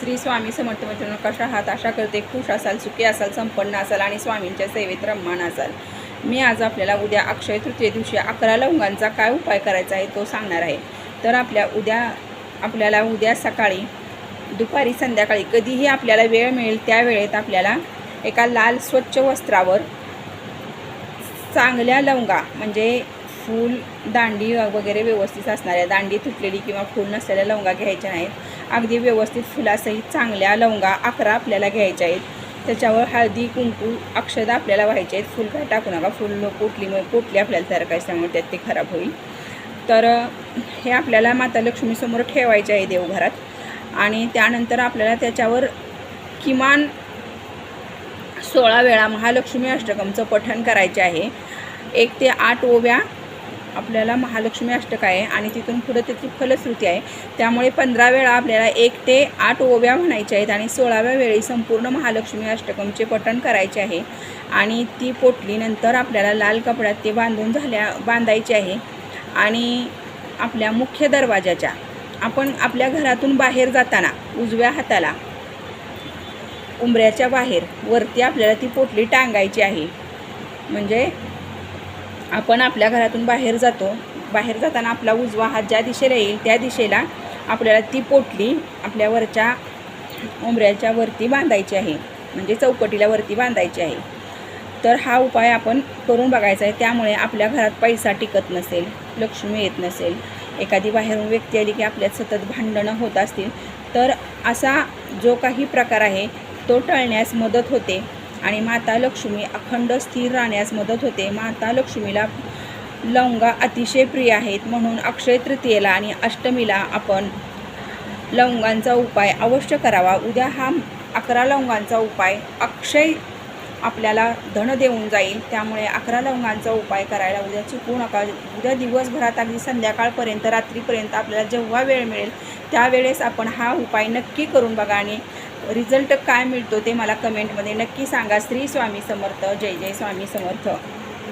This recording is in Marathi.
श्री स्वामी समर्थ मित्रांनो, कशा आहात? आशा करते खुश असाल, सुखी असाल, संपन्न असाल आणि स्वामींच्या सेवेत रममान असाल. मी आज आपल्याला उद्या अक्षय तृतीये दिवशी 11 लवंगांचा काय उपाय करायचा आहे तो सांगणार आहे. तर आपल्याला उद्या सकाळी, दुपारी, संध्याकाळी कधीही आपल्याला वेळ मिळेल त्या वेळेत आपल्याला एका लाल स्वच्छ वस्त्रावर चांगल्या लवंगा, म्हणजे फूल दांडी वगैरे व्यवस्थित असणाऱ्या, दांडी तुटलेली किंवा फूल नसलेल्या लवंगा घ्यायच्या नाहीत. अगदी व्यवस्थित फुलासहित चांगल्या लवंगा 11 आपल्याला घ्यायच्या आहेत. त्याच्यावर हळदी, कुंकू, अक्षदा आपल्याला व्हायचे आहेत. फुल काय टाकू नका, फुल पोटली आपल्याला तयार करायची, त्यामुळे त्यात ते खराब होईल. तर हे आपल्याला माता लक्ष्मीसमोर ठेवायचे आहे देवघरात. आणि त्यानंतर आपल्याला त्याच्यावर किमान 16 वेळा महालक्ष्मी अष्टकमचं पठण करायचे आहे. 1 ते 8 ओव्या आपल्याला महालक्ष्मी अष्टक आहे आणि तिथून पुढे त्याची फलश्रुती आहे. त्यामुळे 15 वेळा आपल्याला 1 ते 8 ओव्या म्हणायच्या आहेत आणि 16व्या वेळी संपूर्ण महालक्ष्मी अष्टकमचे पठण करायचे आहे. आणि ती पोटलीनंतर आपल्याला लाल कपड्यात ते बांधायचे आहे. आणि आपल्या मुख्य दरवाजाच्या, आपण आपल्या घरातून बाहेर जाताना उजव्या हाताला उंबऱ्याच्या बाहेर वरती आपल्याला ती पोटली टांगायची आहे. म्हणजे आपण आपल्या घरातून बाहेर जाताना आपला उजवा हात ज्या दिशेला येईल त्या दिशेला आपल्याला ती पोटली आपल्या वरच्या उंबऱ्याच्या वरती बांधायची आहे, म्हणजे चौकटीला वरती बांधायची आहे. तर हा उपाय आपण करून बघायचा आहे. त्यामुळे आपल्या घरात पैसा टिकत नसेल, लक्ष्मी येत नसेल, एखादी बाहेरून व्यक्ती आली की आपल्यात सतत भांडणं होत असतील, तर असा जो काही प्रकार आहे तो टळण्यास मदत होते आणि माता लक्ष्मी अखंड स्थिर राहण्यास मदत होते. माता लक्ष्मीला लवंगा अतिशय प्रिय आहेत, म्हणून अक्षय तृतीयेला आणि अष्टमीला आपण लवंगांचा उपाय अवश्य करावा. उद्या हा 11 लवंगांचा उपाय अक्षय आपल्याला धन देऊन जाईल. त्यामुळे 11 लवंगांचा उपाय करायला उद्या चुकू नका. उद्या दिवसभरात अगदी संध्याकाळपर्यंत, रात्रीपर्यंत आपल्याला जेव्हा वेळ मिळेल त्यावेळेस आपण हा उपाय नक्की करून बघा आणि रिझल्ट काय मिळतो ते मला कमेंटमध्ये नक्की सांगा. श्री स्वामी समर्थ. जय जय स्वामी समर्थ.